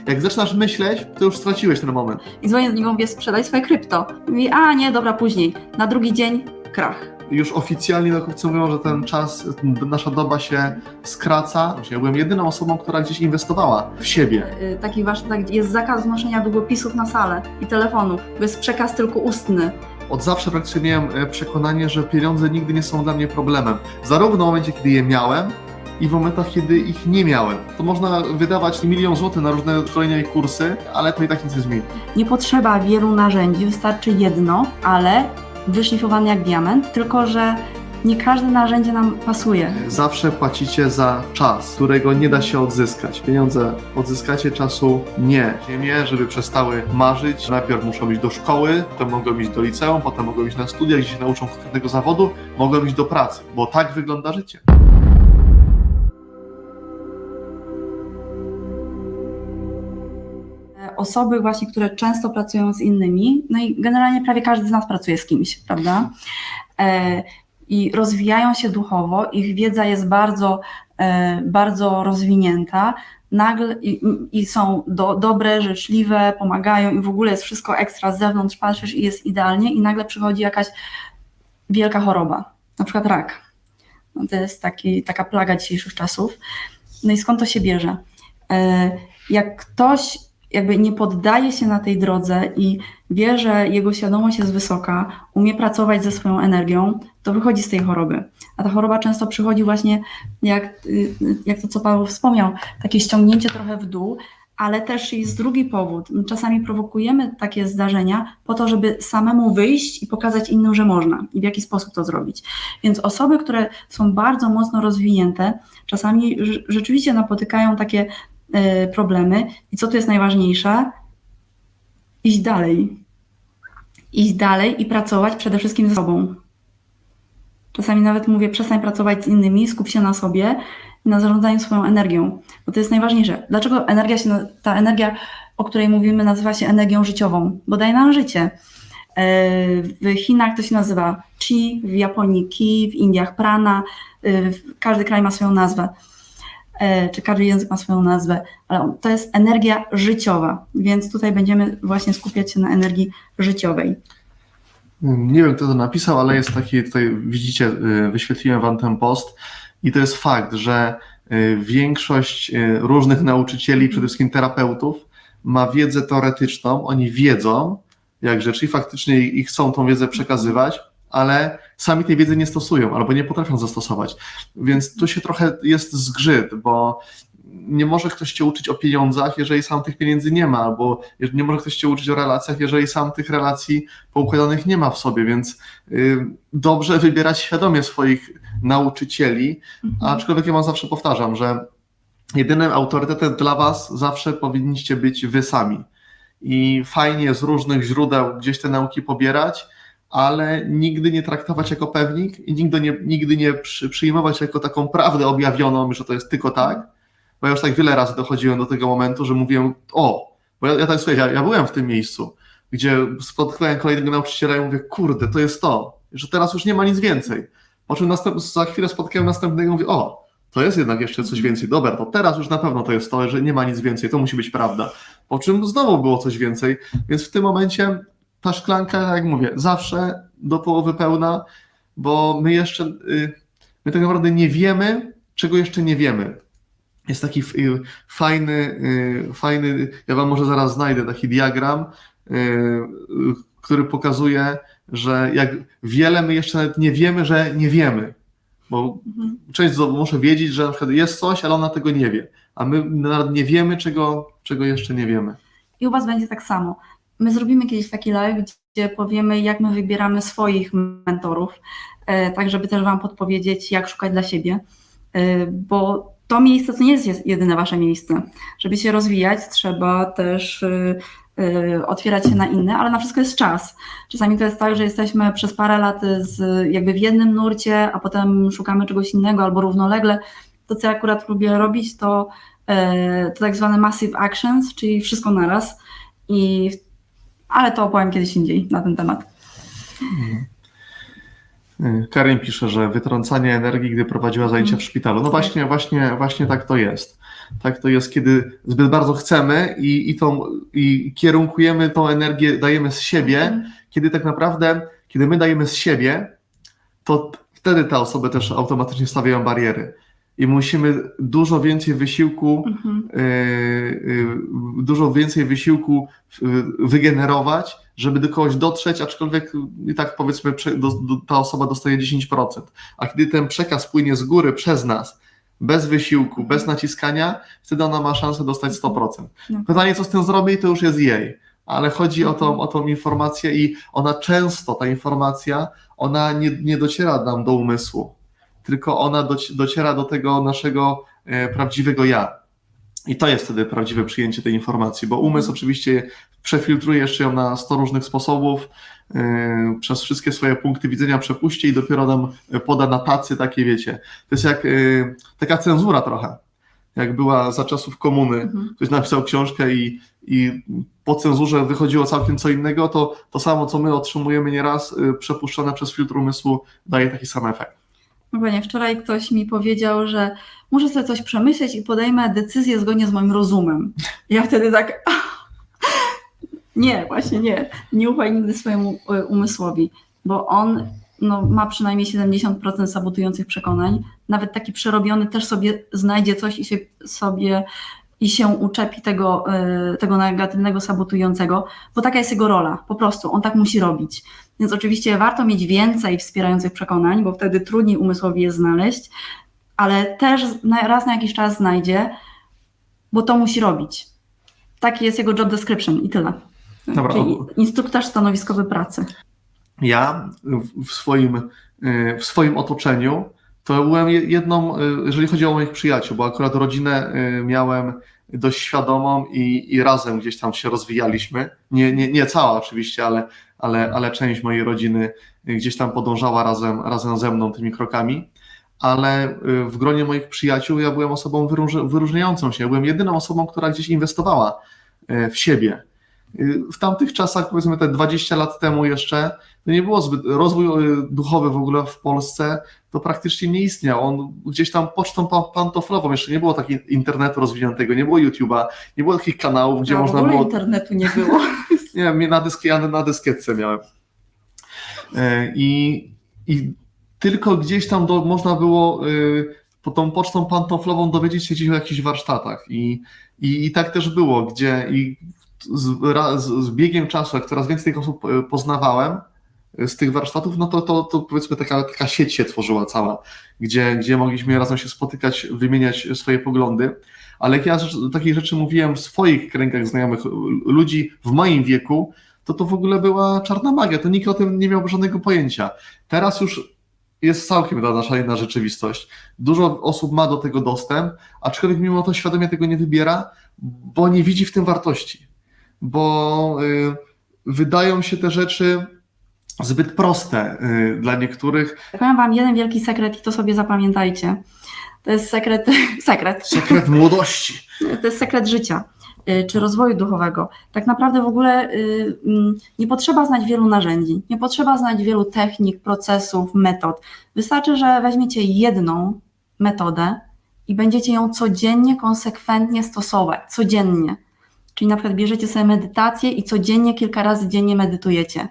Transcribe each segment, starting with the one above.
Jak zaczynasz myśleć, to już straciłeś ten moment. I dzwonię do niego, mówię, sprzedaj swoje krypto. Mówi, a nie, dobra, później. Na drugi dzień krach. Już oficjalnie naukowcy mówią, że ten czas, nasza doba się skraca. Ja byłem jedyną osobą, która gdzieś inwestowała w siebie. Jest zakaz noszenia długopisów na salę i telefonów, bo jest przekaz tylko ustny. Od zawsze praktycznie miałem przekonanie, że pieniądze nigdy nie są dla mnie problemem. Zarówno w momencie, kiedy je miałem, i w momentach, kiedy ich nie miałem. To można wydawać 1 000 000 złotych na różne szkolenia i kursy, ale to i tak nic nie zmieni. Nie potrzeba wielu narzędzi, wystarczy jedno, ale wyszlifowane jak diament, tylko że nie każde narzędzie nam pasuje. Zawsze płacicie za czas, którego nie da się odzyskać. Pieniądze odzyskacie, czasu nie. Ziemię, żeby przestały marzyć. Najpierw muszą iść do szkoły, potem mogą iść do liceum, potem mogą iść na studia, gdzie się nauczą konkretnego zawodu, mogą iść do pracy, bo tak wygląda życie. Osoby właśnie, które często pracują z innymi, no i generalnie prawie każdy z nas pracuje z kimś, prawda? I rozwijają się duchowo, ich wiedza jest bardzo rozwinięta, nagle i są dobre, życzliwe, pomagają i w ogóle jest wszystko ekstra z zewnątrz, patrzysz i jest idealnie i nagle przychodzi jakaś wielka choroba, na przykład rak. No to jest taka plaga dzisiejszych czasów. No i skąd to się bierze? Jak ktoś jakby nie poddaje się na tej drodze i wie, że jego świadomość jest wysoka, umie pracować ze swoją energią, to wychodzi z tej choroby. A ta choroba często przychodzi właśnie, jak to, co Paweł wspomniał, takie ściągnięcie trochę w dół, ale też jest drugi powód. My czasami prowokujemy takie zdarzenia po to, żeby samemu wyjść i pokazać innym, że można i w jaki sposób to zrobić. Więc osoby, które są bardzo mocno rozwinięte, czasami rzeczywiście napotykają takie problemy. I co tu jest najważniejsze? Iść dalej. Iść dalej i pracować przede wszystkim ze sobą. Czasami nawet mówię, przestań pracować z innymi, skup się na sobie i na zarządzaniu swoją energią, bo to jest najważniejsze. Dlaczego ta energia, o której mówimy, nazywa się energią życiową? Bo daje nam życie. W Chinach to się nazywa Qi, w Japonii Ki, w Indiach Prana, każdy kraj ma swoją nazwę. Czy każdy język ma swoją nazwę, ale to jest energia życiowa, więc tutaj będziemy właśnie skupiać się na energii życiowej. Nie wiem, kto to napisał, ale jest taki, tutaj widzicie, wyświetliłem wam ten post i to jest fakt, że większość różnych nauczycieli, przede wszystkim terapeutów, ma wiedzę teoretyczną, oni wiedzą, jak rzeczy i faktycznie i chcą tą wiedzę przekazywać, ale sami tej wiedzy nie stosują albo nie potrafią zastosować. Więc tu się trochę jest zgrzyt, bo nie może ktoś cię uczyć o pieniądzach, jeżeli sam tych pieniędzy nie ma, albo nie może ktoś cię uczyć o relacjach, jeżeli sam tych relacji poukładanych nie ma w sobie, więc dobrze wybierać świadomie swoich nauczycieli, aczkolwiek ja wam zawsze powtarzam, że jedynym autorytetem dla was zawsze powinniście być wy sami. I fajnie z różnych źródeł gdzieś te nauki pobierać, ale nigdy nie traktować jako pewnik i nigdy nie przyjmować jako taką prawdę objawioną, że to jest tylko tak, bo ja już tak wiele razy dochodziłem do tego momentu, że mówiłem, bo ja tak słuchaj, ja byłem w tym miejscu, gdzie spotkałem kolejnego nauczyciela i mówię, kurde, to jest to, że teraz już nie ma nic więcej. Po czym za chwilę spotkałem następnego i mówię, to jest jednak jeszcze coś więcej, dobra, to teraz już na pewno to jest to, że nie ma nic więcej, to musi być prawda. Po czym znowu było coś więcej, więc w tym momencie ta szklanka, jak mówię, zawsze do połowy pełna, bo my tak naprawdę nie wiemy, czego jeszcze nie wiemy. Jest taki fajny, ja wam może zaraz znajdę taki diagram, który pokazuje, że jak wiele my jeszcze nawet nie wiemy, że nie wiemy. Bo część muszę wiedzieć, że na przykład jest coś, ale ona tego nie wie. A my nawet nie wiemy, czego jeszcze nie wiemy. I u was będzie tak samo. My zrobimy kiedyś taki live, gdzie powiemy, jak my wybieramy swoich mentorów, tak żeby też wam podpowiedzieć, jak szukać dla siebie, bo to miejsce to nie jest jedyne wasze miejsce. Żeby się rozwijać, trzeba też otwierać się na inne, ale na wszystko jest czas. Czasami to jest tak, że jesteśmy przez parę lat jakby w jednym nurcie, a potem szukamy czegoś innego albo równolegle. To, co ja akurat lubię robić, to tak zwane massive actions, czyli wszystko naraz. Ale to opowiem kiedyś indziej na ten temat. Karin pisze, że wytrącanie energii, gdy prowadziła zajęcia w szpitalu. No właśnie tak to jest. Tak to jest, kiedy zbyt bardzo chcemy i kierunkujemy tą energię, dajemy z siebie, kiedy tak naprawdę, kiedy my dajemy z siebie, to wtedy te osoby też automatycznie stawiają bariery. I musimy dużo więcej wysiłku wygenerować, żeby do kogoś dotrzeć, aczkolwiek i tak powiedzmy ta osoba dostaje 10%. A kiedy ten przekaz płynie z góry przez nas, bez wysiłku, bez naciskania, wtedy ona ma szansę dostać 100%. Pytanie, co z tym zrobi, to już jest jej. Ale chodzi o tą informację i ona często, ta informacja, ona nie dociera nam do umysłu, tylko ona dociera do tego naszego prawdziwego ja. I to jest wtedy prawdziwe przyjęcie tej informacji, bo umysł oczywiście przefiltruje jeszcze ją na 100 różnych sposobów, przez wszystkie swoje punkty widzenia przepuści i dopiero nam poda na tacy takie, wiecie, to jest jak taka cenzura trochę, jak była za czasów komuny, ktoś napisał książkę i po cenzurze wychodziło całkiem co innego, to samo, co my otrzymujemy nieraz, przepuszczone przez filtr umysłu, daje taki sam efekt. Dokładnie, wczoraj ktoś mi powiedział, że muszę sobie coś przemyśleć i podejmę decyzję zgodnie z moim rozumem. Ja wtedy tak, nie, właśnie nie. Nie ufaj nigdy swojemu umysłowi, bo on ma przynajmniej 70% sabotujących przekonań. Nawet taki przerobiony też sobie znajdzie coś i się uczepi tego negatywnego, sabotującego, bo taka jest jego rola, po prostu, on tak musi robić. Więc oczywiście warto mieć więcej wspierających przekonań, bo wtedy trudniej umysłowi je znaleźć, ale też raz na jakiś czas znajdzie, bo to musi robić. Taki jest jego job description i tyle. Dobra. Czyli instruktaż stanowiskowy pracy. Ja w swoim otoczeniu to byłem jeżeli chodzi o moich przyjaciół, bo akurat rodzinę miałem dość świadomą i razem gdzieś tam się rozwijaliśmy. Nie cała oczywiście, ale część mojej rodziny gdzieś tam podążała razem ze mną tymi krokami. Ale w gronie moich przyjaciół ja byłem osobą wyróżniającą się. Byłem jedyną osobą, która gdzieś inwestowała w siebie. W tamtych czasach, powiedzmy te 20 lat temu jeszcze, to nie było rozwój duchowy w ogóle w Polsce, to praktycznie nie istniał. On gdzieś tam pocztą pantoflową, jeszcze nie było takiego internetu rozwiniętego, nie było YouTube'a, nie było takich kanałów, gdzie można było... internetu nie było. Nie, ja na dyskietce miałem. I tylko gdzieś tam można było po tą pocztą pantoflową dowiedzieć się gdzieś o jakichś warsztatach. I tak też było, gdzie z biegiem czasu, jak coraz więcej tych osób poznawałem z tych warsztatów, no to powiedzmy taka sieć się tworzyła cała, gdzie mogliśmy razem się spotykać, wymieniać swoje poglądy. Ale jak ja takich rzeczy mówiłem w swoich kręgach znajomych, ludzi w moim wieku, to w ogóle była czarna magia, to nikt o tym nie miał żadnego pojęcia. Teraz już jest całkiem nasza inna rzeczywistość. Dużo osób ma do tego dostęp, aczkolwiek mimo to świadomie tego nie wybiera, bo nie widzi w tym wartości. Bo wydają się te rzeczy zbyt proste dla niektórych. Powiem wam jeden wielki sekret i to sobie zapamiętajcie. To jest sekret młodości. To jest sekret życia czy rozwoju duchowego. Tak naprawdę w ogóle nie potrzeba znać wielu narzędzi, nie potrzeba znać wielu technik, procesów, metod. Wystarczy, że weźmiecie jedną metodę i będziecie ją codziennie, konsekwentnie stosować. Codziennie. Czyli na przykład bierzecie sobie medytację i codziennie, kilka razy dziennie medytujecie,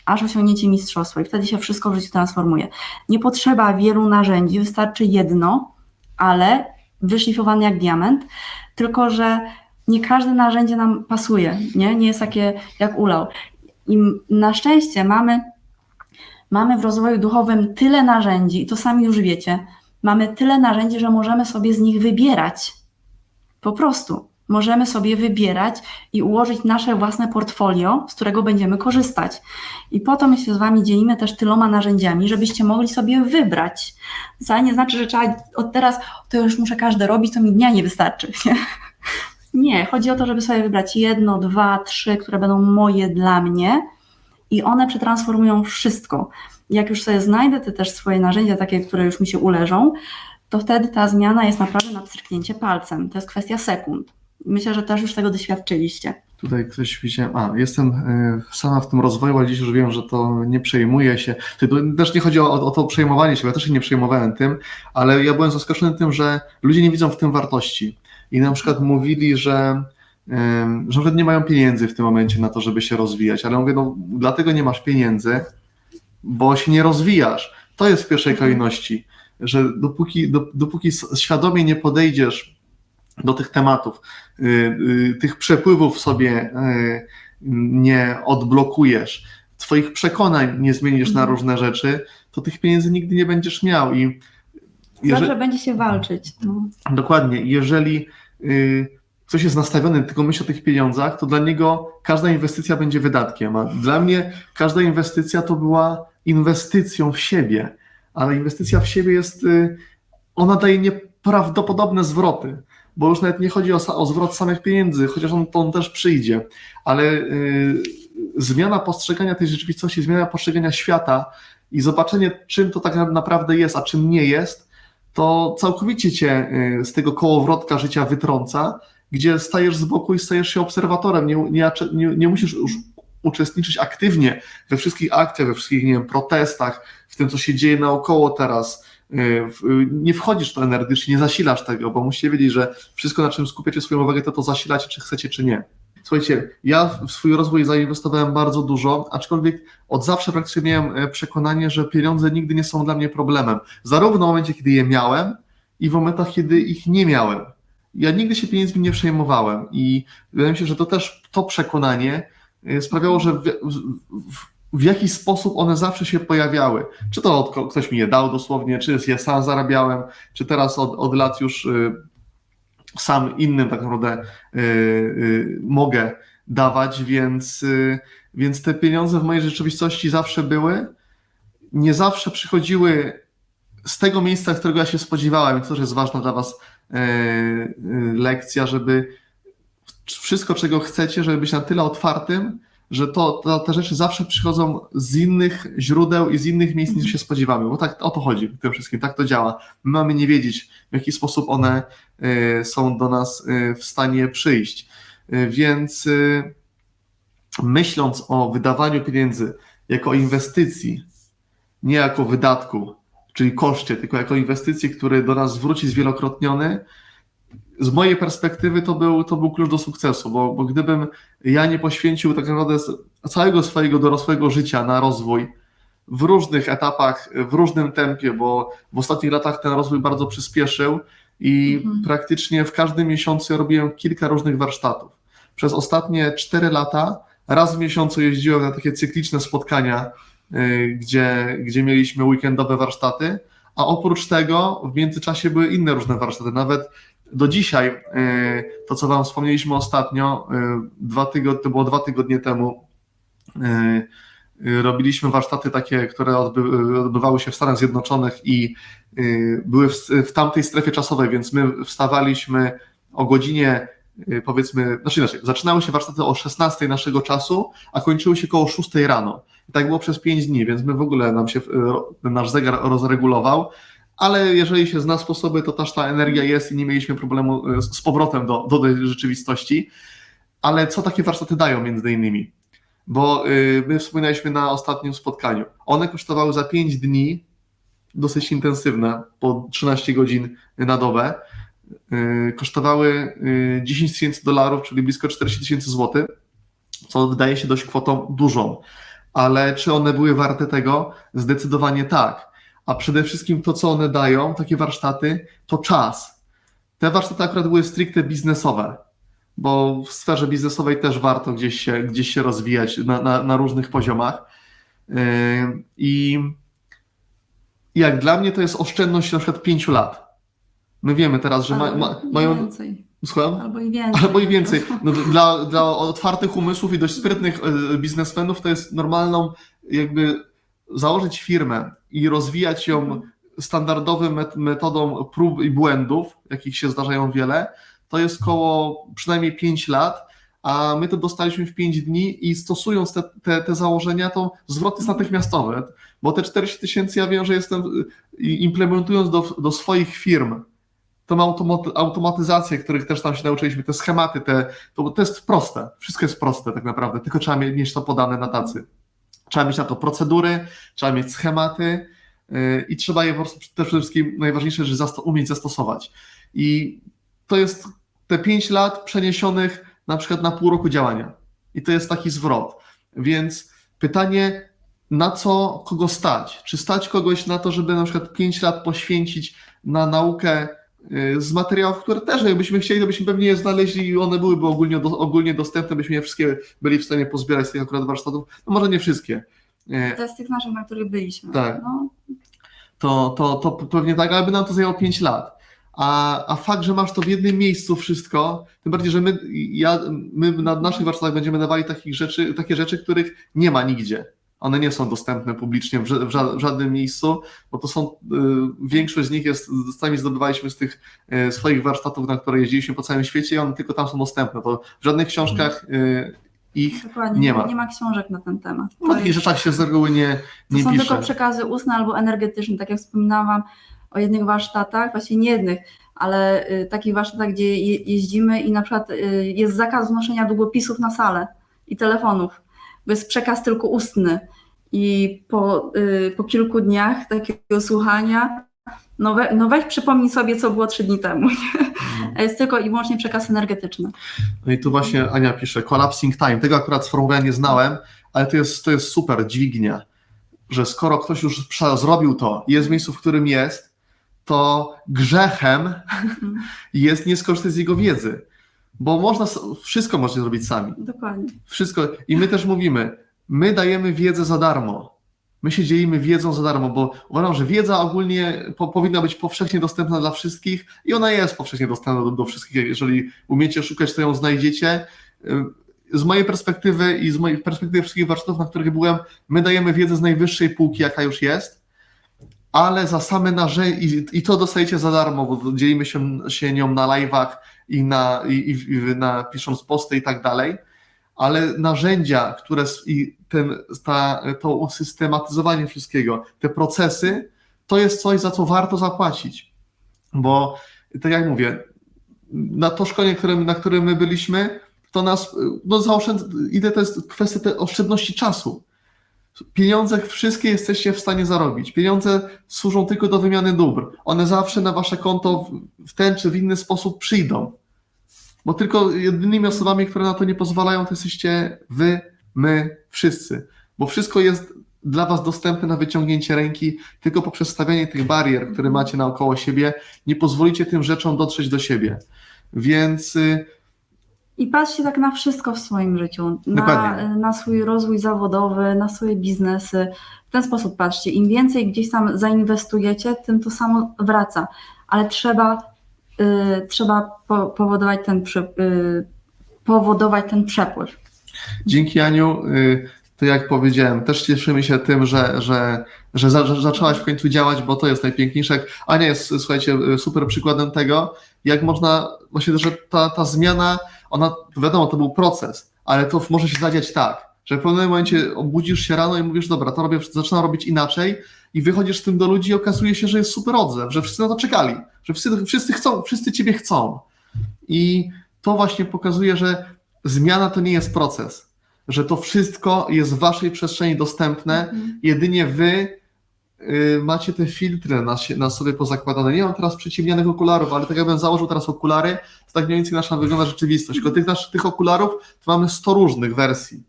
aż osiągniecie mistrzostwo i wtedy się wszystko w życiu transformuje. Nie potrzeba wielu narzędzi, wystarczy jedno, ale wyszlifowane jak diament, tylko że nie każde narzędzie nam pasuje, nie jest takie jak ulał. I na szczęście mamy w rozwoju duchowym tyle narzędzi, i to sami już wiecie, mamy tyle narzędzi, że możemy sobie z nich wybierać. Po prostu. Możemy sobie wybierać i ułożyć nasze własne portfolio, z którego będziemy korzystać. I po to my się z wami dzielimy też tyloma narzędziami, żebyście mogli sobie wybrać. Wcale nie znaczy, że trzeba od teraz, to już muszę każde robić, to mi dnia nie wystarczy. Nie, chodzi o to, żeby sobie wybrać 1, 2, 3, które będą moje dla mnie i one przetransformują wszystko. Jak już sobie znajdę te też swoje narzędzia, takie, które już mi się uleżą, to wtedy ta zmiana jest naprawdę na pstryknięcie palcem. To jest kwestia sekund. Myślę, że też już tego doświadczyliście. Tutaj ktoś widziałem, jestem sama w tym rozwoju, ale dziś już wiem, że to nie przejmuję się. To też nie chodzi o to przejmowanie się, bo ja też się nie przejmowałem tym, ale ja byłem zaskoczony tym, że ludzie nie widzą w tym wartości. I na przykład mówili, że nawet nie mają pieniędzy w tym momencie na to, żeby się rozwijać, ale mówię, no dlatego nie masz pieniędzy, bo się nie rozwijasz. To jest w pierwszej kolejności, że dopóki świadomie nie podejdziesz do tych tematów, tych przepływów sobie nie odblokujesz, twoich przekonań nie zmienisz na różne rzeczy, to tych pieniędzy nigdy nie będziesz miał. I Zawsze będzie się walczyć. No. Dokładnie. Jeżeli ktoś jest nastawiony, tylko myśli o tych pieniądzach, to dla niego każda inwestycja będzie wydatkiem. A dla mnie każda inwestycja to była inwestycją w siebie, ale inwestycja w siebie ona daje nieprawdopodobne zwroty, bo już nawet nie chodzi o zwrot samych pieniędzy, chociaż on też przyjdzie, ale zmiana postrzegania tej rzeczywistości, zmiana postrzegania świata i zobaczenie, czym to tak naprawdę jest, a czym nie jest, to całkowicie cię z tego kołowrotka życia wytrąca, gdzie stajesz z boku i stajesz się obserwatorem. Nie musisz już uczestniczyć aktywnie we wszystkich akcjach, we wszystkich, nie wiem, protestach, w tym, co się dzieje naokoło teraz. Nie wchodzisz w to energetycznie, nie zasilasz tego, bo musicie wiedzieć, że wszystko, na czym skupiacie swoją uwagę, to zasilacie, czy chcecie, czy nie. Słuchajcie, ja w swój rozwój zainwestowałem bardzo dużo, aczkolwiek od zawsze praktycznie miałem przekonanie, że pieniądze nigdy nie są dla mnie problemem. Zarówno w momencie, kiedy je miałem i w momentach, kiedy ich nie miałem. Ja nigdy się pieniędzmi nie przejmowałem i wydaje mi się, że to też to przekonanie sprawiało, że w jakiś sposób one zawsze się pojawiały. Czy to ktoś mi je dał dosłownie, czy ja sam zarabiałem, czy teraz od lat już sam innym tak naprawdę mogę dawać, więc te pieniądze w mojej rzeczywistości zawsze były. Nie zawsze przychodziły z tego miejsca, z którego ja się spodziewałem. I to też jest ważna dla was lekcja, żeby wszystko, czego chcecie, żeby być na tyle otwartym, że te rzeczy zawsze przychodzą z innych źródeł i z innych miejsc, niż się spodziewamy, bo tak o to chodzi w tym wszystkim, tak to działa. My mamy nie wiedzieć, w jaki sposób one są do nas w stanie przyjść. Więc myśląc o wydawaniu pieniędzy jako inwestycji, nie jako wydatku, czyli koszcie, tylko jako inwestycji, który do nas wróci zwielokrotniony, z mojej perspektywy to był klucz do sukcesu, bo gdybym ja nie poświęcił tak naprawdę całego swojego dorosłego życia na rozwój w różnych etapach, w różnym tempie, bo w ostatnich latach ten rozwój bardzo przyspieszył i praktycznie w każdym miesiącu ja robiłem kilka różnych warsztatów. Przez ostatnie 4 lata raz w miesiącu jeździłem na takie cykliczne spotkania, gdzie mieliśmy weekendowe warsztaty, a oprócz tego w międzyczasie były inne różne warsztaty. Nawet do dzisiaj, to co wam wspomnieliśmy ostatnio, to było 2 tygodnie temu, robiliśmy warsztaty takie, które odbywały się w Stanach Zjednoczonych i były w tamtej strefie czasowej, więc my wstawaliśmy o godzinie, powiedzmy, znaczy inaczej, zaczynały się warsztaty o 16 naszego czasu, a kończyły się koło 6 rano. I tak było przez 5 dni, więc my w ogóle nam się nasz zegar rozregulował, ale jeżeli się zna sposoby, to też ta energia jest i nie mieliśmy problemu z powrotem do tej rzeczywistości. Ale co takie warsztaty dają między innymi? Bo my wspominaliśmy na ostatnim spotkaniu. One kosztowały za 5 dni, dosyć intensywne, po 13 godzin na dobę. Kosztowały $10,000, czyli blisko 40,000 złotych, co wydaje się dość kwotą dużą. Ale czy one były warte tego? Zdecydowanie tak. A przede wszystkim to, co one dają, takie warsztaty, to czas. Te warsztaty akurat były stricte biznesowe, bo w sferze biznesowej też warto gdzieś się rozwijać na różnych poziomach. I jak dla mnie to jest oszczędność na przykład 5 lat. My wiemy teraz, że mają... Więcej. Słucham? Albo i więcej. No, dla otwartych umysłów i dość sprytnych biznesmenów to jest normalną jakby założyć firmę i rozwijać ją standardową metodą prób i błędów, jakich się zdarzają wiele, to jest koło przynajmniej 5 lat, a my to dostaliśmy w 5 dni i stosując te założenia, to zwrot jest natychmiastowy, bo te 40,000 ja wiem, że implementując do swoich firm tą automatyzację, których też tam się nauczyliśmy, te schematy, to jest proste, wszystko jest proste tak naprawdę, tylko trzeba mieć to podane na tacy. Trzeba mieć na to procedury, trzeba mieć schematy i trzeba je po prostu przede wszystkim, najważniejsze, że umieć zastosować. I to jest te 5 lat przeniesionych na przykład na pół roku działania. I to jest taki zwrot. Więc pytanie, na co kogo stać? Czy stać kogoś na to, żeby na przykład 5 lat poświęcić na naukę z materiałów, które też jakbyśmy chcieli, to byśmy pewnie je znaleźli i one byłyby ogólnie dostępne, byśmy je wszystkie byli w stanie pozbierać z tych akurat warsztatów, no może nie wszystkie. To jest tych naszych, na których byliśmy. Tak. No. To pewnie tak, ale by nam to zajęło 5 lat. A fakt, że masz to w jednym miejscu wszystko, tym bardziej, że my na naszych warsztatach będziemy dawali takie rzeczy, których nie ma nigdzie. One nie są dostępne publicznie w żadnym miejscu, bo to są, większość z nich sami zdobywaliśmy z tych swoich warsztatów, na które jeździliśmy po całym świecie i one tylko tam są dostępne. To w żadnych książkach ich Dokładnie, nie ma. Nie ma książek na ten temat. O takich rzeczach się z reguły nie To są pisze. tylko przekazy ustne albo energetyczne, tak jak wspominałam o jednych warsztatach, właściwie nie jednych, ale takich warsztatach, gdzie jeździmy i na przykład jest zakaz wnoszenia długopisów na salę i telefonów, bo jest przekaz tylko ustny i po kilku dniach takiego słuchania, no weź przypomnij sobie, co było 3 dni temu. Jest tylko i wyłącznie przekaz energetyczny. No i tu właśnie Ania pisze, collapsing time, tego akurat sformułowania nie znałem, ale to jest super dźwignia, że skoro ktoś już zrobił to, jest w miejscu, w którym jest, to grzechem jest nie skorzystać z jego wiedzy, bo wszystko można zrobić sami. Dokładnie. Wszystko. I my też mówimy, my dajemy wiedzę za darmo. My się dzielimy wiedzą za darmo, bo uważam, że wiedza ogólnie powinna być powszechnie dostępna dla wszystkich i ona jest powszechnie dostępna do wszystkich. Jeżeli umiecie szukać, to ją znajdziecie. Z mojej perspektywy i z mojej perspektywy wszystkich warsztatów, na których byłem, my dajemy wiedzę z najwyższej półki, jaka już jest, ale za same narzędzia, i to dostajecie za darmo, bo dzielimy się nią na live'ach i pisząc posty i tak dalej, ale narzędzia, które to usystematyzowanie wszystkiego, te procesy, to jest coś, za co warto zapłacić, bo tak jak mówię, na to szkolenie, na którym my byliśmy, to nas, ile to jest kwestia tej oszczędności czasu. Pieniądze wszystkie jesteście w stanie zarobić. Pieniądze służą tylko do wymiany dóbr. One zawsze na wasze konto w ten czy w inny sposób przyjdą. Bo tylko jedynymi osobami, które na to nie pozwalają, to jesteście wy, my, wszyscy. Bo wszystko jest dla was dostępne na wyciągnięcie ręki, tylko poprzez stawianie tych barier, które macie naokoło siebie, nie pozwolicie tym rzeczom dotrzeć do siebie. Więc... I patrzcie tak na wszystko w swoim życiu, na swój rozwój zawodowy, na swoje biznesy. W ten sposób patrzcie, im więcej gdzieś tam zainwestujecie, tym to samo wraca, ale trzeba powodować ten przepływ. Dzięki, Aniu. To jak powiedziałem, też cieszymy się tym, że zaczęłaś w końcu działać, bo to jest najpiękniejsze. Ania jest, słuchajcie, super przykładem tego, jak można, właśnie, że ta zmiana, ona, wiadomo, to był proces, ale to może się zadziać tak, że w pewnym momencie obudzisz się rano i mówisz, dobra, to zaczynam robić inaczej i wychodzisz z tym do ludzi i okazuje się, że jest super odzew, że wszyscy na to czekali, że wszyscy ciebie chcą. I to właśnie pokazuje, że zmiana to nie jest proces, że to wszystko jest w waszej przestrzeni dostępne, jedynie wy macie te filtry na sobie pozakładane. Nie mam teraz przyciemnianych okularów, ale tak jakbym założył teraz okulary, to tak mniej więcej nasza wygląda rzeczywistość. Tylko tych okularów to mamy 100 różnych wersji.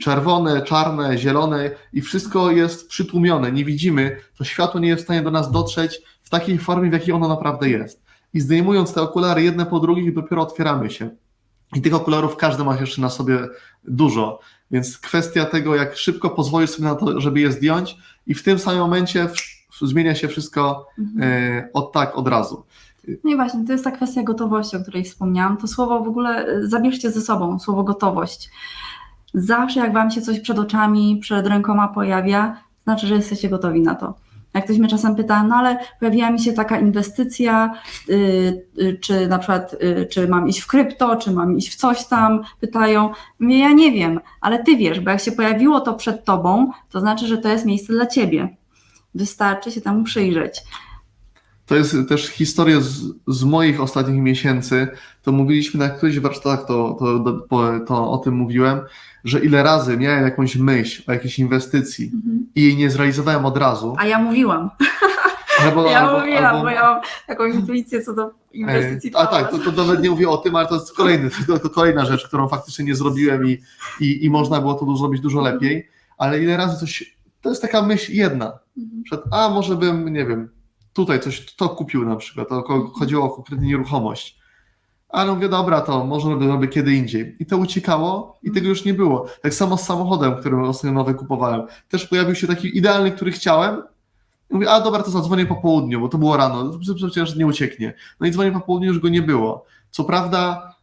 Czerwone, czarne, zielone i wszystko jest przytłumione. Nie widzimy, to światło nie jest w stanie do nas dotrzeć w takiej formie, w jakiej ono naprawdę jest. I zdejmując te okulary jedne po drugich, dopiero otwieramy się. I tych okularów każdy ma jeszcze na sobie dużo, więc kwestia tego, jak szybko pozwolisz sobie na to, żeby je zdjąć i w tym samym momencie zmienia się wszystko od razu. No i właśnie, to jest ta kwestia gotowości, o której wspomniałam. To słowo w ogóle zabierzcie ze sobą, słowo gotowość. Zawsze jak wam się coś przed oczami, przed rękoma pojawia, znaczy, że jesteście gotowi na to. Jak ktoś mnie czasem pyta, no ale pojawiła mi się taka inwestycja, czy na przykład, czy mam iść w krypto, czy mam iść w coś tam, pytają. Mówię, ja nie wiem, ale ty wiesz, bo jak się pojawiło to przed tobą, to znaczy, że to jest miejsce dla ciebie. Wystarczy się temu przyjrzeć. To jest też historia z moich ostatnich miesięcy. To mówiliśmy na którychś warsztatach, to o tym mówiłem, że ile razy miałem jakąś myśl o jakiejś inwestycji i jej nie zrealizowałem od razu. A ja mówiłam. Bo ja mam taką intuicję co do inwestycji. Tak, to nawet nie mówię o tym, ale to jest kolejna rzecz, którą faktycznie nie zrobiłem i można było to zrobić dużo lepiej, ale ile razy to jest taka myśl jedna, że może bym, nie wiem, tutaj to kupił na przykład, chodziło o konkretnie nieruchomość, ale mówię, dobra, to może robię kiedy indziej. I to uciekało i tego już nie było. Tak samo z samochodem, którym ostatnio nowy kupowałem. Też pojawił się taki idealny, który chciałem. Mówię, dobra, to zadzwonię po południu, bo to było rano, przecież nie ucieknie. No i dzwonię po południu, już go nie było. Co prawda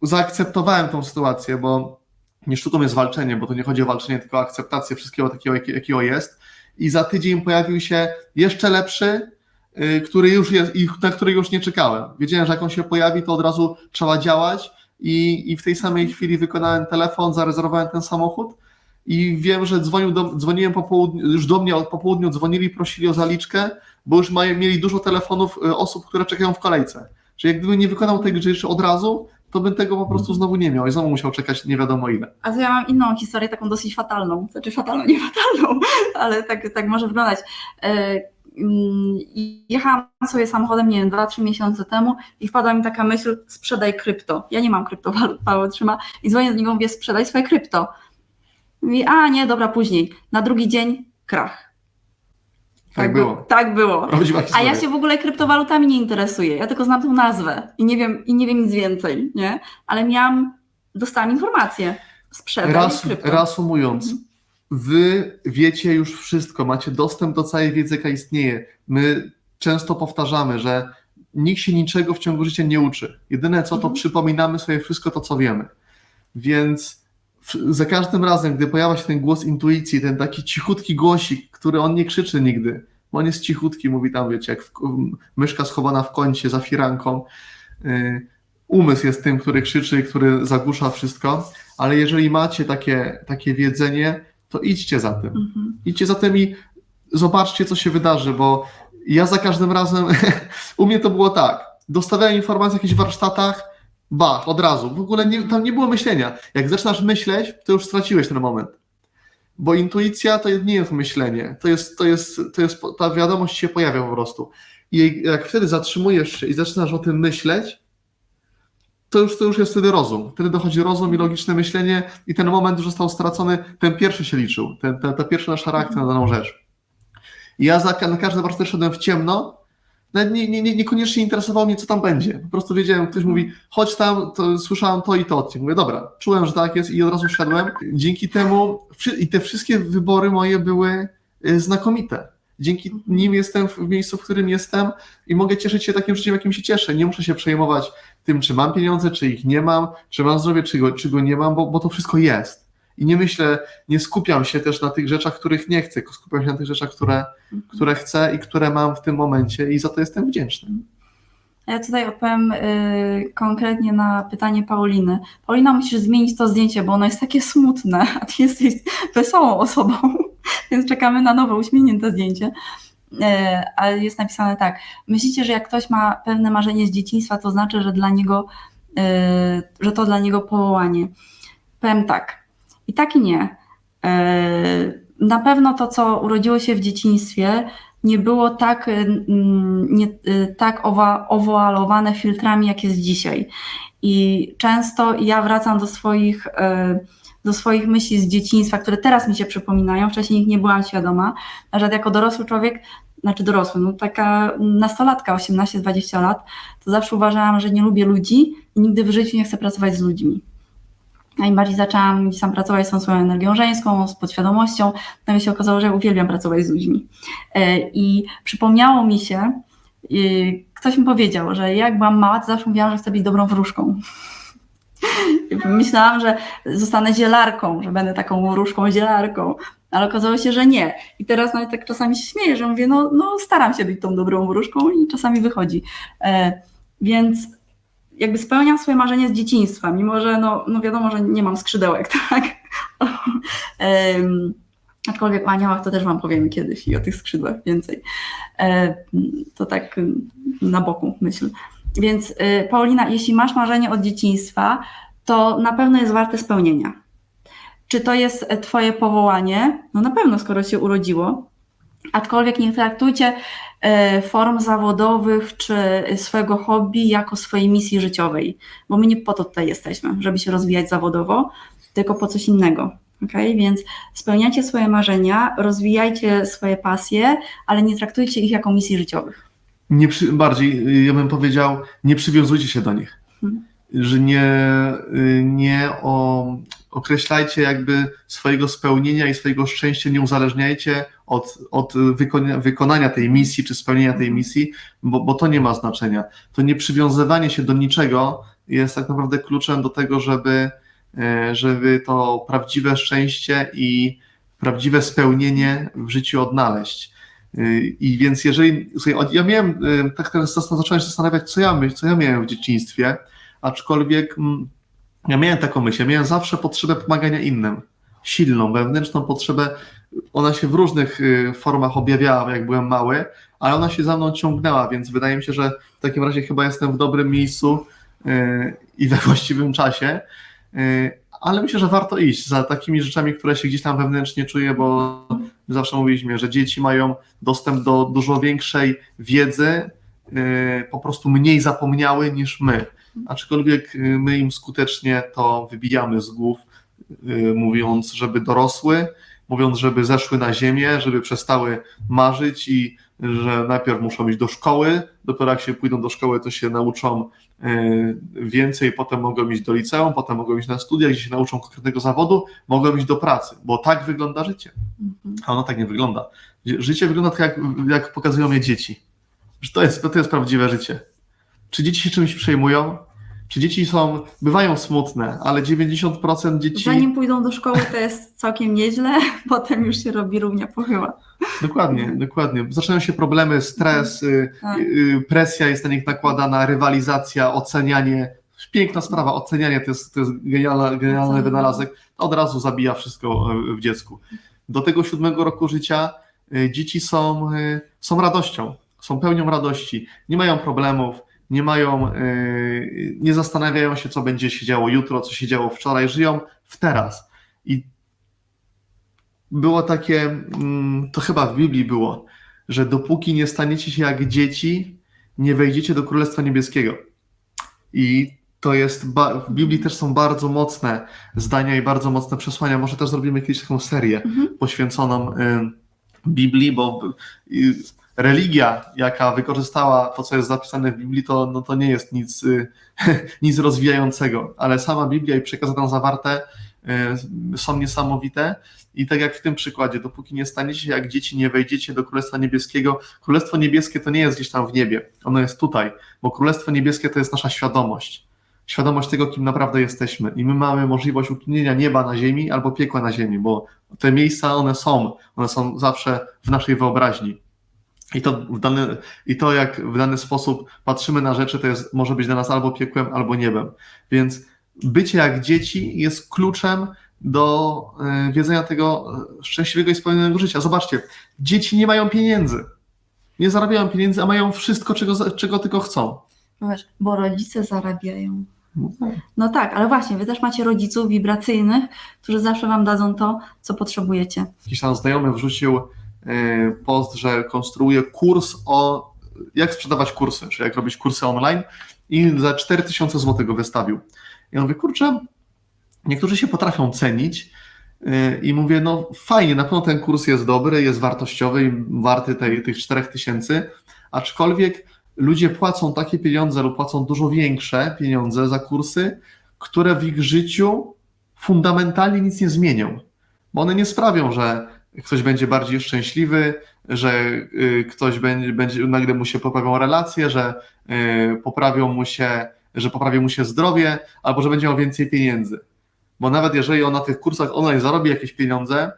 zaakceptowałem tą sytuację, bo nie sztuką jest walczenie, bo to nie chodzi o walczenie, tylko o akceptację wszystkiego takiego, jakiego jest. I za tydzień pojawił się jeszcze lepszy, który już jest i na który już nie czekałem. Wiedziałem, że jak on się pojawi, to od razu trzeba działać i w tej samej chwili wykonałem telefon, zarezerwowałem ten samochód i wiem, że dzwoniłem po południu, już do mnie po południu dzwonili, prosili o zaliczkę, bo już mieli dużo telefonów osób, które czekają w kolejce. Czyli jak gdybym nie wykonał tej rzeczy od razu, to bym tego po prostu znowu nie miał i znowu musiał czekać nie wiadomo ile. A to ja mam inną historię, taką dosyć fatalną. Znaczy fatalną, nie fatalną, ale tak może wyglądać. Jechałam sobie samochodem, nie wiem, 2-3 miesiące temu i wpadła mi taka myśl, sprzedaj krypto. Ja nie mam kryptowalut, Paweł trzyma i dzwonię do niego, mówię, sprzedaj swoje krypto. Mówi, nie, dobra, później. Na drugi dzień krach. Tak było. Tak było. A ja się w ogóle kryptowalutami nie interesuję. Ja tylko znam tą nazwę i nie wiem nic więcej, nie? Ale dostałam informację. Sprzedaj krypto. Reasumując, wy wiecie już wszystko, macie dostęp do całej wiedzy, jaka istnieje. My często powtarzamy, że nikt się niczego w ciągu życia nie uczy. Jedyne co, to przypominamy sobie wszystko to, co wiemy. Więc za każdym razem, gdy pojawia się ten głos intuicji, ten taki cichutki głosik, który on nie krzyczy nigdy, bo on jest cichutki, mówi tam, wiecie, jak myszka schowana w kącie za firanką, umysł jest tym, który krzyczy, który zagłusza wszystko, ale jeżeli macie takie wiedzenie, to idźcie za tym. Idźcie za tym i zobaczcie, co się wydarzy, bo ja za każdym razem, u mnie to było tak, dostawałem informacje o jakichś warsztatach, od razu, w ogóle tam nie było myślenia. Jak zaczynasz myśleć, to już straciłeś ten moment. Bo intuicja to nie jest myślenie, ta wiadomość się pojawia po prostu. I jak wtedy zatrzymujesz się i zaczynasz o tym myśleć, to już jest wtedy rozum. Wtedy dochodzi rozum i logiczne myślenie i ten moment już został stracony, ten pierwszy się liczył, ta pierwsza nasza reakcja na daną rzecz. I ja na każdy warsztat szedłem w ciemno, nawet niekoniecznie interesowało mnie, co tam będzie. Po prostu wiedziałem, ktoś mówi, chodź tam, to słyszałem to i to. Mówię, dobra, czułem, że tak jest i od razu szedłem. Dzięki temu i te wszystkie wybory moje były znakomite. Dzięki nim jestem w miejscu, w którym jestem i mogę cieszyć się takim życiem, jakim się cieszę. Nie muszę się przejmować tym, czy mam pieniądze, czy ich nie mam, czy mam zdrowie, czy go nie mam, bo to wszystko jest. I nie skupiam się też na tych rzeczach, których nie chcę, skupiam się na tych rzeczach, które chcę i które mam w tym momencie i za to jestem wdzięczny. Ja tutaj odpowiem konkretnie na pytanie Pauliny. Paulina, musisz zmienić to zdjęcie, bo ono jest takie smutne, a ty jesteś wesołą osobą, więc czekamy na nowe, uśmiechnięte zdjęcie. Ale jest napisane tak, myślicie, że jak ktoś ma pewne marzenie z dzieciństwa, to znaczy, że to dla niego powołanie. Powiem tak, i tak i nie. Na pewno to, co urodziło się w dzieciństwie, nie było tak owalowane filtrami, jak jest dzisiaj. I często ja wracam do swoich myśli z dzieciństwa, które teraz mi się przypominają, wcześniej ich nie byłam świadoma, że jako dorosły człowiek, taka nastolatka, 18-20 lat, to zawsze uważałam, że nie lubię ludzi i nigdy w życiu nie chcę pracować z ludźmi. Najbardziej zaczęłam sam pracować z tą swoją energią żeńską, z podświadomością, nagle się okazało, że ja uwielbiam pracować z ludźmi. I przypomniało mi się, ktoś mi powiedział, że jak byłam mała, to zawsze mówiłam, że chcę być dobrą wróżką. Myślałam, że zostanę zielarką, że będę taką wróżką zielarką, ale okazało się, że nie. I teraz nawet tak czasami się śmieję, że mówię, no staram się być tą dobrą wróżką i czasami wychodzi. Więc jakby spełniam swoje marzenie z dzieciństwa, mimo że no wiadomo, że nie mam skrzydełek, tak? Aczkolwiek o aniołach to też Wam powiemy kiedyś i o tych skrzydłach więcej. To tak na boku myśl. Więc Paulina, jeśli masz marzenie od dzieciństwa, to na pewno jest warte spełnienia. Czy to jest Twoje powołanie? No na pewno, skoro się urodziło. Aczkolwiek nie traktujcie form zawodowych czy swojego hobby jako swojej misji życiowej, bo my nie po to tutaj jesteśmy, żeby się rozwijać zawodowo, tylko po coś innego. Okay? Więc spełniajcie swoje marzenia, rozwijajcie swoje pasje, ale nie traktujcie ich jako misji życiowych. Bardziej, ja bym powiedział, nie przywiązujcie się do nich. Że nie określajcie jakby swojego spełnienia i swojego szczęścia, nie uzależniajcie od wykonania tej misji czy spełnienia tej misji, bo to nie ma znaczenia. To nieprzywiązywanie się do niczego jest tak naprawdę kluczem do tego, żeby to prawdziwe szczęście i prawdziwe spełnienie w życiu odnaleźć. I więc jeżeli, słuchaj, ja miałem, tak teraz zacząłem się zastanawiać, co ja miałem w dzieciństwie, aczkolwiek ja miałem taką myśl, ja miałem zawsze potrzebę pomagania innym, silną, wewnętrzną potrzebę, ona się w różnych formach objawiała, jak byłem mały, ale ona się za mną ciągnęła, więc wydaje mi się, że w takim razie chyba jestem w dobrym miejscu i we właściwym czasie, ale myślę, że warto iść za takimi rzeczami, które się gdzieś tam wewnętrznie czuję, bo zawsze mówiliśmy, że dzieci mają dostęp do dużo większej wiedzy, po prostu mniej zapomniały niż my. Aczkolwiek my im skutecznie to wybijamy z głów, mówiąc, żeby dorosły, mówiąc, żeby zeszły na ziemię, żeby przestały marzyć i że najpierw muszą iść do szkoły, dopiero jak się pójdą do szkoły, to się nauczą więcej, potem mogą iść do liceum, potem mogą iść na studia, gdzie się nauczą konkretnego zawodu, mogą iść do pracy, bo tak wygląda życie. A ono tak nie wygląda. Życie wygląda tak, jak pokazują je dzieci. Że to jest prawdziwe życie. Czy dzieci się czymś przejmują? Czy dzieci bywają smutne, ale 90% dzieci... Zanim pójdą do szkoły, to jest całkiem nieźle, potem już się robi równia pochyła. Dokładnie. Zaczynają się problemy, stres, presja jest na nich nakładana, rywalizacja, ocenianie. Piękna sprawa, ocenianie to jest genialny wynalazek. To od razu zabija wszystko w dziecku. Do tego 7 roku życia dzieci są radością, są pełnią radości, nie mają problemów, nie zastanawiają się, co będzie się działo jutro, co się działo wczoraj, żyją w teraz. I było takie, to chyba w Biblii było, że dopóki nie staniecie się jak dzieci, nie wejdziecie do Królestwa Niebieskiego. I to jest, w Biblii też są bardzo mocne zdania i bardzo mocne przesłania. Może też zrobimy kiedyś taką serię poświęconą Biblii, bo religia, jaka wykorzystała to, co jest zapisane w Biblii, to nie jest nic rozwijającego, ale sama Biblia i przekazy tam zawarte są niesamowite i tak jak w tym przykładzie, dopóki nie staniecie się jak dzieci, nie wejdziecie do Królestwa Niebieskiego. Królestwo Niebieskie to nie jest gdzieś tam w niebie, ono jest tutaj, bo Królestwo Niebieskie to jest nasza świadomość tego, kim naprawdę jesteśmy i my mamy możliwość uczynienia nieba na ziemi albo piekła na ziemi, bo te miejsca one są zawsze w naszej wyobraźni. I to jak w dany sposób patrzymy na rzeczy, to może być dla nas albo piekłem, albo niebem. Więc bycie jak dzieci jest kluczem do wiedzenia tego szczęśliwego i spełnionego życia. Zobaczcie, dzieci nie mają pieniędzy. Nie zarabiają pieniędzy, a mają wszystko, czego tylko chcą. Bo rodzice zarabiają. No tak, ale właśnie, wy też macie rodziców wibracyjnych, którzy zawsze wam dadzą to, co potrzebujecie. Jakiś tam znajomy wrzucił post, że konstruuje kurs jak sprzedawać kursy, czy jak robić kursy online i za 4000 zł go wystawił. Ja mówię, kurczę, niektórzy się potrafią cenić i mówię, no fajnie, na pewno ten kurs jest dobry, jest wartościowy i warty tych 4000, aczkolwiek ludzie płacą takie pieniądze lub płacą dużo większe pieniądze za kursy, które w ich życiu fundamentalnie nic nie zmienią, bo one nie sprawią, że ktoś będzie bardziej szczęśliwy, że ktoś będzie nagle mu się poprawią relacje, że poprawi mu się zdrowie, albo że będzie miał więcej pieniędzy. Bo nawet jeżeli on na tych kursach online zarobi jakieś pieniądze,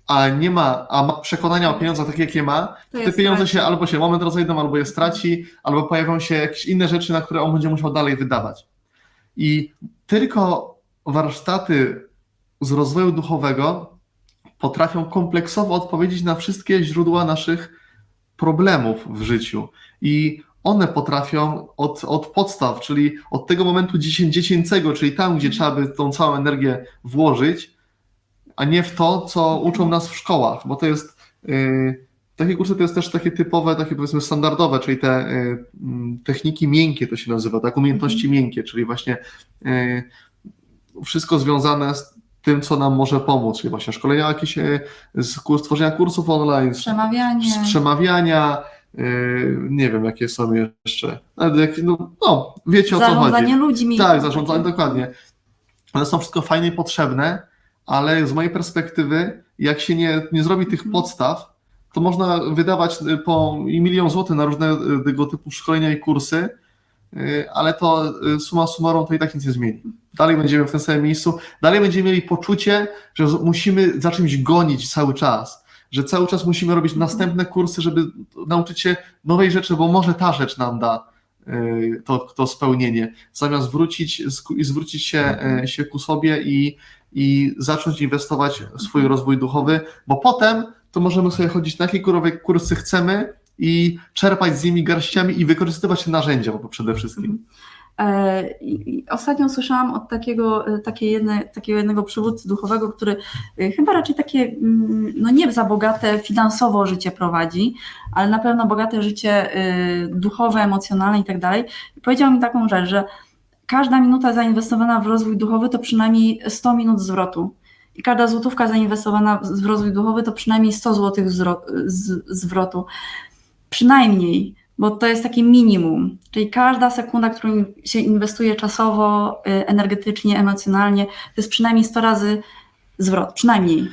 a ma przekonania o pieniądzach takie, jakie ma, to te pieniądze się albo się moment rozejdą, albo je straci, albo pojawią się jakieś inne rzeczy, na które on będzie musiał dalej wydawać. I tylko warsztaty z rozwoju duchowego potrafią kompleksowo odpowiedzieć na wszystkie źródła naszych problemów w życiu. I one potrafią od podstaw, czyli od tego momentu dziecięcego, czyli tam, gdzie trzeba by tą całą energię włożyć, a nie w to, co uczą nas w szkołach, bo to jest takie kursy to jest też takie typowe, takie powiedzmy standardowe, czyli te techniki miękkie to się nazywa, tak, umiejętności miękkie, czyli właśnie wszystko związane z tym, co nam może pomóc, czyli właśnie szkolenia jakieś, stworzenia kursów online, z przemawiania, nie wiem jakie są jeszcze, no wiecie o co chodzi. Zarządzanie ludźmi. Tak, zarządzanie, dokładnie. One są wszystko fajne i potrzebne, ale z mojej perspektywy, jak się nie zrobi tych podstaw, to można wydawać po 1 milion złotych na różne tego typu szkolenia i kursy, ale to summa summarum to i tak nic nie zmieni. Dalej będziemy w tym samym miejscu, dalej będziemy mieli poczucie, że musimy za czymś gonić cały czas, że cały czas musimy robić następne kursy, żeby nauczyć się nowej rzeczy, bo może ta rzecz nam da to spełnienie, zamiast zwrócić się ku sobie i zacząć inwestować w swój rozwój duchowy, bo potem to możemy sobie chodzić na jakie kursy chcemy i czerpać z nimi garściami i wykorzystywać te narzędzia przede wszystkim. Ostatnio słyszałam od takiego jednego przywódcy duchowego, który chyba raczej takie no nie za bogate finansowo życie prowadzi, ale na pewno bogate życie duchowe, emocjonalne i tak dalej. Powiedział mi taką rzecz, że każda minuta zainwestowana w rozwój duchowy to przynajmniej 100 minut zwrotu. I każda złotówka zainwestowana w rozwój duchowy to przynajmniej 100 złotych zwrotu. Przynajmniej, bo to jest takie minimum. Czyli każda sekunda, którą się inwestuje czasowo, energetycznie, emocjonalnie, to jest przynajmniej 100 razy zwrot. Przynajmniej.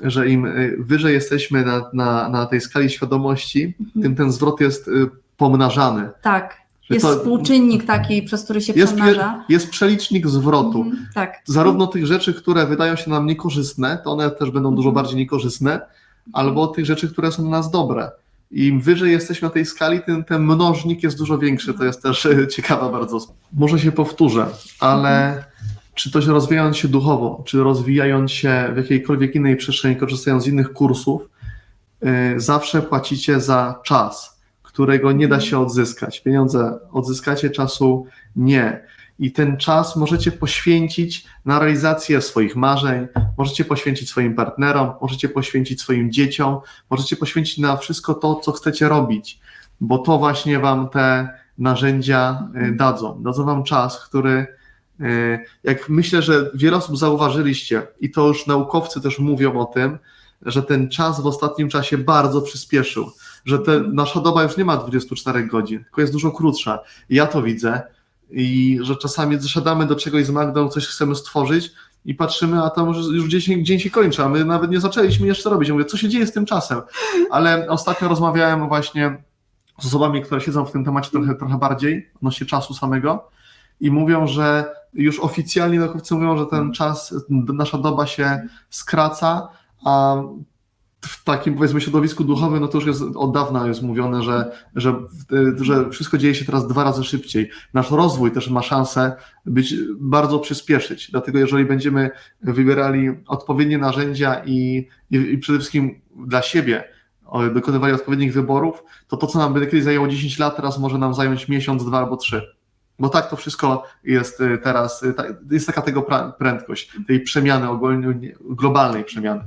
Że im wyżej jesteśmy na tej skali świadomości, tym ten zwrot jest pomnażany. Tak. Jest współczynnik taki, przez który się pomnaża. Jest przelicznik zwrotu. Tak. Zarówno tych rzeczy, które wydają się nam niekorzystne, to one też będą dużo bardziej niekorzystne, albo tych rzeczy, które są dla nas dobre. Im wyżej jesteśmy na tej skali, tym ten mnożnik jest dużo większy. To jest też ciekawa bardzo. Może się powtórzę, ale czy to się rozwijając się duchowo, czy rozwijając się w jakiejkolwiek innej przestrzeni, korzystając z innych kursów, zawsze płacicie za czas, którego nie da się odzyskać. Pieniądze odzyskacie, czasu nie. I ten czas możecie poświęcić na realizację swoich marzeń, możecie poświęcić swoim partnerom, możecie poświęcić swoim dzieciom, możecie poświęcić na wszystko to, co chcecie robić, bo to właśnie wam te narzędzia dadzą. Dadzą wam czas, który, jak myślę, że wiele osób zauważyliście i to już naukowcy też mówią o tym, że ten czas w ostatnim czasie bardzo przyspieszył, że nasza doba już nie ma 24 godzin, tylko jest dużo krótsza. I ja to widzę i że czasami zasiadamy do czegoś z Magdą, coś chcemy stworzyć i patrzymy, a tam już dzień się kończy, a my nawet nie zaczęliśmy jeszcze robić. Ja mówię, co się dzieje z tym czasem? Ale ostatnio rozmawiałem właśnie z osobami, które siedzą w tym temacie trochę bardziej odnośnie czasu samego i mówią, że już oficjalnie naukowcy mówią, że ten czas, nasza doba się skraca, a w takim powiedzmy środowisku duchowym, no to już jest od dawna jest mówione, że wszystko dzieje się teraz 2 razy szybciej. Nasz rozwój też ma szansę bardzo przyspieszyć. Dlatego jeżeli będziemy wybierali odpowiednie narzędzia i przede wszystkim dla siebie dokonywali odpowiednich wyborów, to co nam by kiedyś zajęło 10 lat, teraz może nam zająć miesiąc, 2 albo 3. Bo tak to wszystko jest teraz, jest taka tego prędkość, tej przemiany, globalnej przemiany.